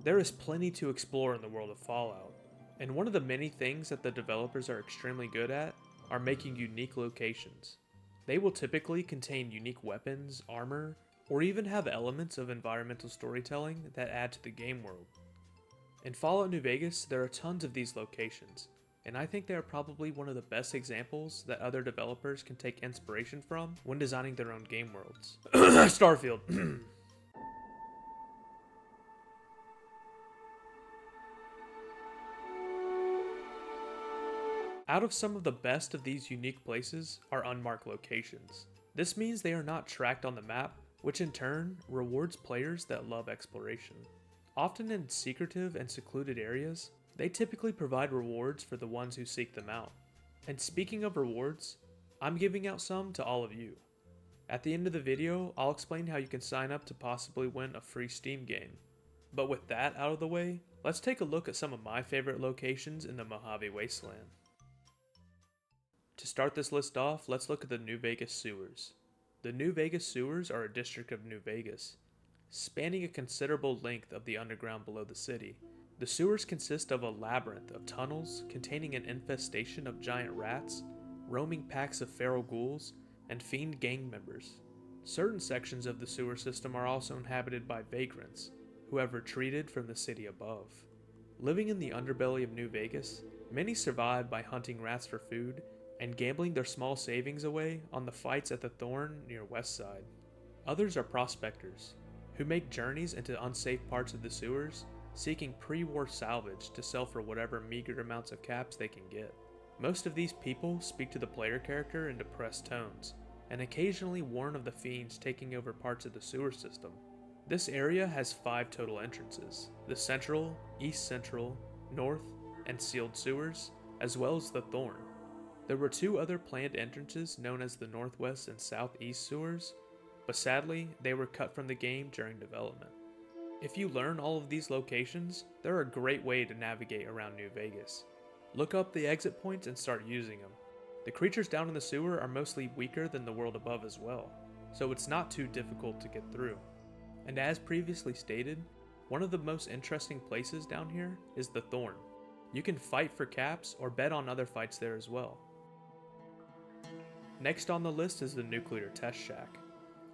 There is plenty to explore in the world of Fallout, and one of the many things that the developers are extremely good at are making unique locations. They will typically contain unique weapons, armor, or even have elements of environmental storytelling that add to the game world. In Fallout New Vegas, there are tons of these locations, and I think they are probably one of the best examples that other developers can take inspiration from when designing their own game worlds. Starfield. Out of some of the best of these unique places are unmarked locations. This means they are not tracked on the map, which in turn rewards players that love exploration. Often in secretive and secluded areas, they typically provide rewards for the ones who seek them out. And speaking of rewards, I'm giving out some to all of you. At the end of the video, I'll explain how you can sign up to possibly win a free Steam game. But with that out of the way, let's take a look at some of my favorite locations in the Mojave Wasteland. To start this list off, let's look at the New Vegas sewers. The New Vegas sewers are a district of New Vegas, spanning a considerable length of the underground below the city. The sewers consist of a labyrinth of tunnels containing an infestation of giant rats, roaming packs of feral ghouls, and fiend gang members. Certain sections of the sewer system are also inhabited by vagrants, who have retreated from the city above. Living in the underbelly of New Vegas, many survive by hunting rats for food and gambling their small savings away on the fights at the Thorn near Westside. Others are prospectors, who make journeys into unsafe parts of the sewers, seeking pre-war salvage to sell for whatever meager amounts of caps they can get. Most of these people speak to the player character in depressed tones, and occasionally warn of the fiends taking over parts of the sewer system. This area has 5 total entrances: the Central, East Central, North, and Sealed Sewers, as well as the Thorn. There were 2 other planned entrances known as the Northwest and Southeast Sewers, but sadly, they were cut from the game during development. If you learn all of these locations, they're a great way to navigate around New Vegas. Look up the exit points and start using them. The creatures down in the sewer are mostly weaker than the world above as well, so it's not too difficult to get through. And as previously stated, one of the most interesting places down here is the Thorn. You can fight for caps or bet on other fights there as well. Next on the list is the Nuclear Test Shack.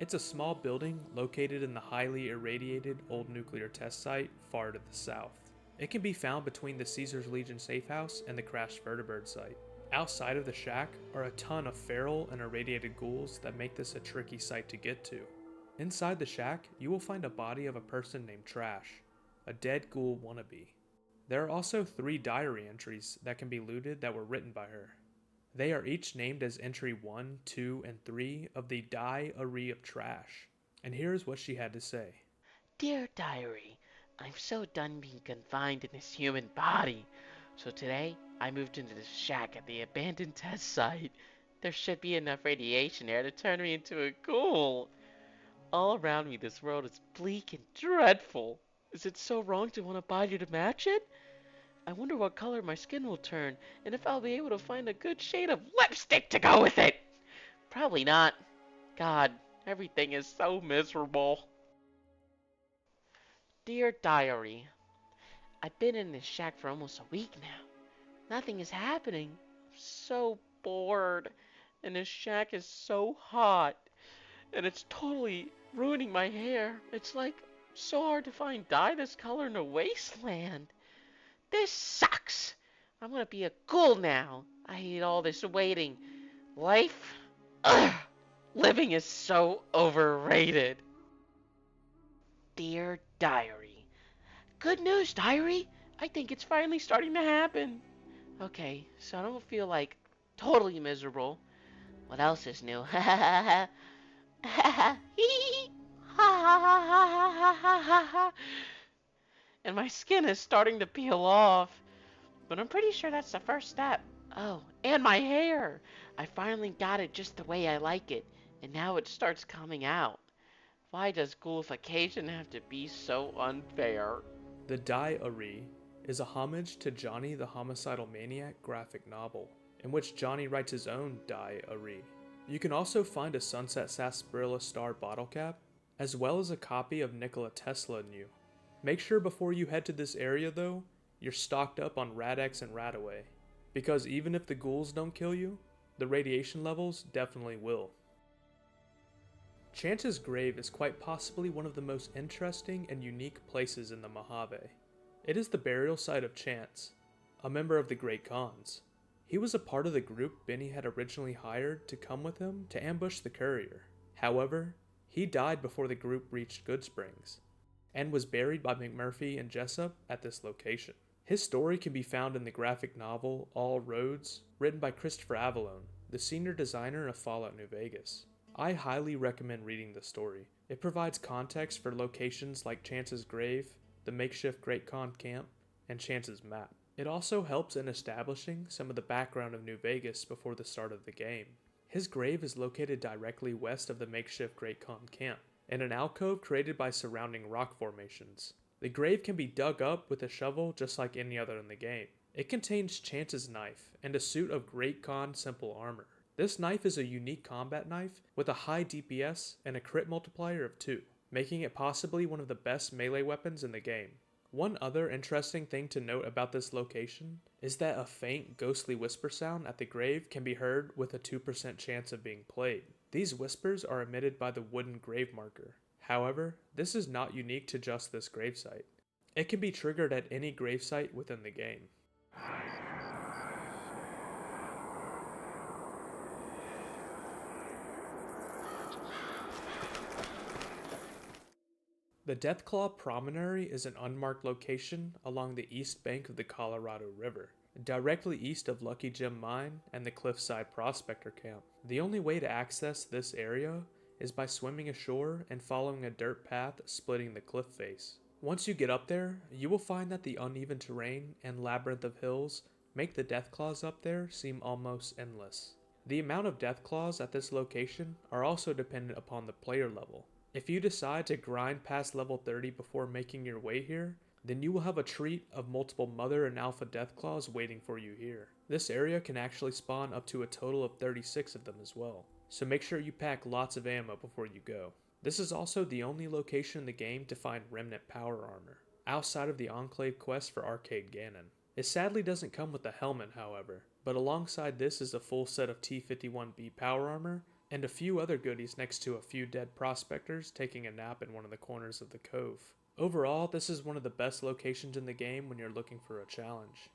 It's a small building located in the highly irradiated old nuclear test site far to the south. It can be found between the Caesars Legion safe house and the crashed vertibird site. Outside of the shack are a ton of feral and irradiated ghouls that make this a tricky site to get to. Inside the shack, you will find a body of a person named Trash, a dead ghoul wannabe. There are also 3 diary entries that can be looted that were written by her. They are each named as entry 1, 2, and 3 of the Diary of Trash. And here's what she had to say. Dear Diary, I'm so done being confined in this human body. So today, I moved into this shack at the abandoned test site. There should be enough radiation there to turn me into a ghoul. All around me, this world is bleak and dreadful. Is it so wrong to want a body to match it? I wonder what color my skin will turn, and if I'll be able to find a good shade of lipstick to go with it. Probably not. God, everything is so miserable. Dear Diary, I've been in this shack for almost a week now. Nothing is happening. I'm so bored. And this shack is so hot. And it's totally ruining my hair. It's like so hard to find dye this color in a wasteland. This sucks. I'm gonna be a ghoul now. I hate all this waiting. Life? Ugh. Living is so overrated. Dear Diary. Good news, Diary. I think it's finally starting to happen. Okay, so I don't feel like totally miserable. What else is new? Ha ha ha ha ha. And my skin is starting to peel off. But I'm pretty sure that's the first step. Oh, and my hair. I finally got it just the way I like it. And now it starts coming out. Why does ghoulification have to be so unfair? The Diary is a homage to Johnny the Homicidal Maniac graphic novel, in which Johnny writes his own diary. You can also find a Sunset Sarsaparilla Star bottle cap, as well as a copy of Nikola Tesla New. Make sure before you head to this area though, you're stocked up on Rad-X and Radaway, because even if the ghouls don't kill you, the radiation levels definitely will. Chance's grave is quite possibly one of the most interesting and unique places in the Mojave. It is the burial site of Chance, a member of the Great Khans. He was a part of the group Benny had originally hired to come with him to ambush the courier. However, he died before the group reached Goodsprings, and was buried by McMurphy and Jessup at this location. His story can be found in the graphic novel All Roads, written by Christopher Avalone, the senior designer of Fallout New Vegas. I highly recommend reading the story. It provides context for locations like Chance's grave, the makeshift Great Khan camp, and Chance's map. It also helps in establishing some of the background of New Vegas before the start of the game. His grave is located directly west of the makeshift Great Khan camp, in an alcove created by surrounding rock formations. The grave can be dug up with a shovel just like any other in the game. It contains Chance's knife and a suit of Great Khan simple armor. This knife is a unique combat knife with a high DPS and a crit multiplier of 2, making it possibly one of the best melee weapons in the game. One other interesting thing to note about this location is that a faint ghostly whisper sound at the grave can be heard with a 2% chance of being played. These whispers are emitted by the wooden grave marker. However, this is not unique to just this gravesite. It can be triggered at any gravesite within the game. The Deathclaw Prominer is an unmarked location along the east bank of the Colorado River, directly east of Lucky Gem Mine and the Cliffside Prospector Camp. The only way to access this area is by swimming ashore and following a dirt path splitting the cliff face. Once you get up there, you will find that the uneven terrain and labyrinth of hills make the Deathclaws up there seem almost endless. The amount of Deathclaws at this location are also dependent upon the player level. If you decide to grind past level 30 before making your way here, then you will have a treat of multiple Mother and Alpha Deathclaws waiting for you here. This area can actually spawn up to a total of 36 of them as well, so make sure you pack lots of ammo before you go. This is also the only location in the game to find Remnant power armor, outside of the Enclave quest for Arcade Ganon. It sadly doesn't come with a helmet, however, but alongside this is a full set of T-51B power armor, and a few other goodies next to a few dead prospectors taking a nap in one of the corners of the cove. Overall, this is one of the best locations in the game when you're looking for a challenge.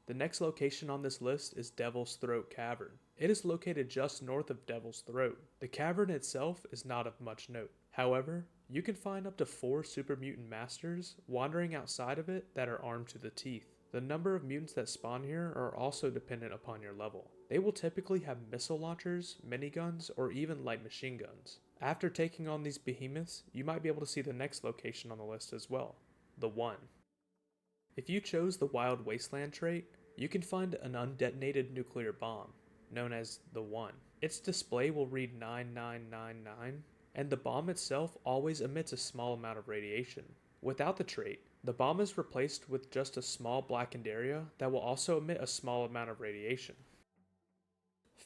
The next location on this list is Devil's Throat Cavern. It is located just north of Devil's Throat. The cavern itself is not of much note. However, you can find up to 4 super mutant masters wandering outside of it that are armed to the teeth. The number of mutants that spawn here are also dependent upon your level. They will typically have missile launchers, miniguns, or even light machine guns. After taking on these behemoths, you might be able to see the next location on the list as well, the One. If you chose the Wild Wasteland trait, you can find an undetonated nuclear bomb, known as the One. Its display will read 9999, and the bomb itself always emits a small amount of radiation. Without the trait, the bomb is replaced with just a small blackened area that will also emit a small amount of radiation.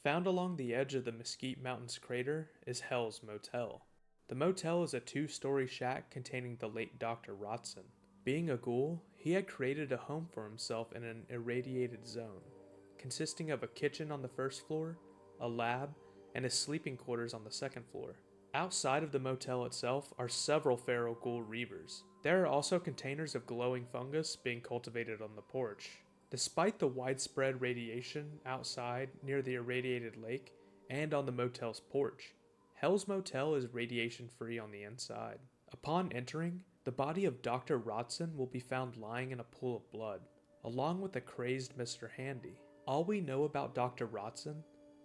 Found along the edge of the Mesquite Mountains crater is Hell's Motel. The motel is a 2-story shack containing the late Dr. Rotson. Being a ghoul, he had created a home for himself in an irradiated zone, consisting of a kitchen on the first floor, a lab, and his sleeping quarters on the second floor. Outside of the motel itself are several feral ghoul reavers. There are also containers of glowing fungus being cultivated on the porch. Despite the widespread radiation outside near the irradiated lake and on the motel's porch, Hell's Motel is radiation free on the inside. Upon entering, the body of Dr. Rotson will be found lying in a pool of blood, along with a crazed Mr. Handy. All we know about Dr. Rotson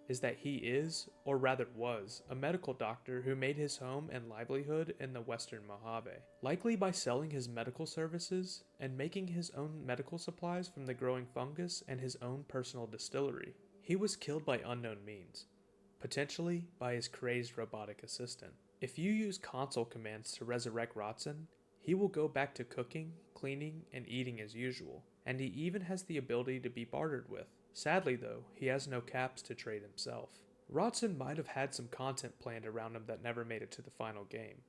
is that he is, or rather was, a medical doctor who made his home and livelihood in the western Mojave, likely by selling his medical services and making his own medical supplies from the growing fungus and his own personal distillery. He was killed by unknown means, potentially by his crazed robotic assistant. If you use console commands to resurrect Rotson, he will go back to cooking, cleaning, and eating as usual, and he even has the ability to be bartered with. Sadly though, he has no caps to trade himself. Rotson might have had some content planned around him that never made it to the final game.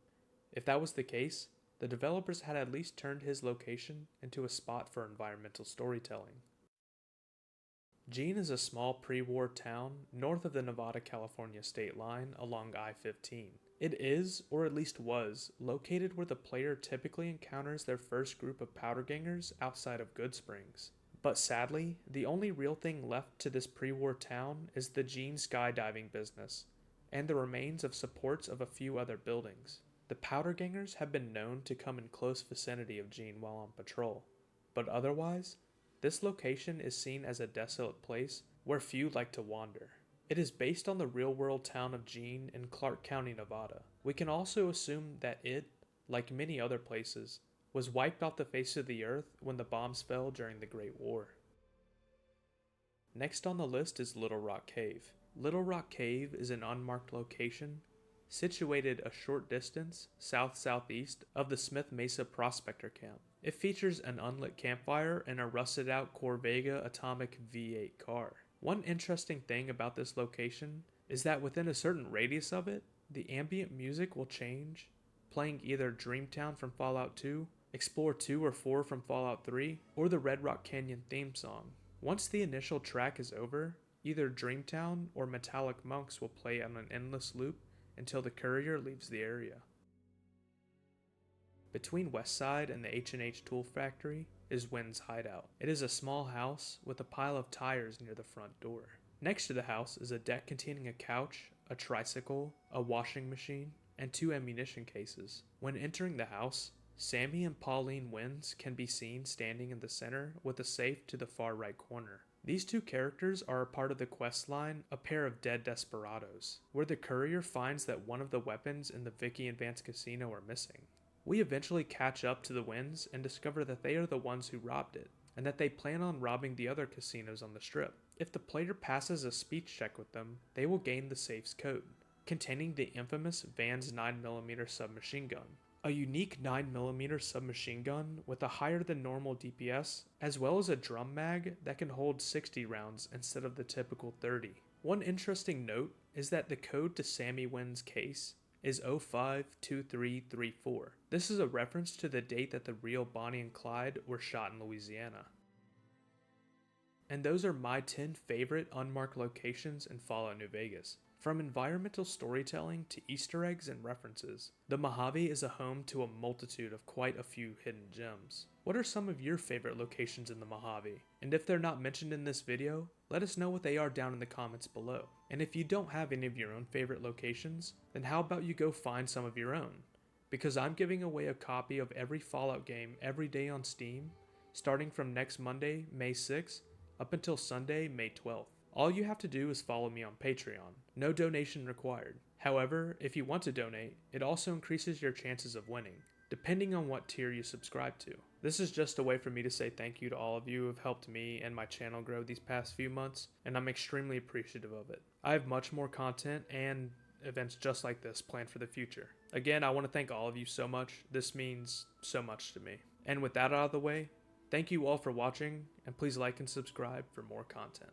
If that was the case, the developers had at least turned his location into a spot for environmental storytelling. Jean is a small pre-war town north of the Nevada-California state line along I-15. It is, or at least was, located where the player typically encounters their first group of powder gangers outside of Goodsprings. But sadly, the only real thing left to this pre-war town is the Jean skydiving business, and the remains of supports of a few other buildings. The powder gangers have been known to come in close vicinity of Jean while on patrol, but otherwise, this location is seen as a desolate place where few like to wander. It is based on the real-world town of Jean in Clark County, Nevada. We can also assume that it, like many other places, was wiped off the face of the earth when the bombs fell during the Great War. Next on the list is Little Rock Cave. Little Rock Cave is an unmarked location situated a short distance south-southeast of the Smith Mesa Prospector Camp. It features an unlit campfire and a rusted-out Corvega Atomic V8 car. One interesting thing about this location is that within a certain radius of it, the ambient music will change, playing either Dreamtown from Fallout 2, Explore 2 or 4 from Fallout 3, or the Red Rock Canyon theme song. Once the initial track is over, either Dreamtown or Metallic Monks will play on an endless loop until the courier leaves the area. Between Westside and the H&H Tool Factory is Wynn's Hideout. It is a small house with a pile of tires near the front door. Next to the house is a deck containing a couch, a tricycle, a washing machine, and 2 ammunition cases. When entering the house, Sammy and Pauline Wynns can be seen standing in the center with a safe to the far right corner. These 2 characters are a part of the quest line, A Pair of Dead Desperados, where the courier finds that one of the weapons in the Vicky and Vance casino are missing. We eventually catch up to the Wynns and discover that they are the ones who robbed it, and that they plan on robbing the other casinos on the strip. If the player passes a speech check with them, they will gain the safe's code, containing the infamous Van's 9mm submachine gun. A unique 9mm submachine gun with a higher than normal DPS, as well as a drum mag that can hold 60 rounds instead of the typical 30. One interesting note is that the code to Sammy Wynn's case is 052334. This is a reference to the date that the real Bonnie and Clyde were shot in Louisiana. And those are my 10 favorite unmarked locations in Fallout New Vegas. From environmental storytelling to Easter eggs and references, the Mojave is a home to a multitude of quite a few hidden gems. What are some of your favorite locations in the Mojave? And if they're not mentioned in this video, let us know what they are down in the comments below. And if you don't have any of your own favorite locations, then how about you go find some of your own? Because I'm giving away a copy of every Fallout game every day on Steam, starting from next Monday, May 6th, up until Sunday, May 12th. All you have to do is follow me on Patreon. No donation required. However, if you want to donate, it also increases your chances of winning, depending on what tier you subscribe to. This is just a way for me to say thank you to all of you who have helped me and my channel grow these past few months, and I'm extremely appreciative of it. I have much more content and events just like this planned for the future. Again, I want to thank all of you so much. This means so much to me. And with that out of the way, thank you all for watching, and please like and subscribe for more content.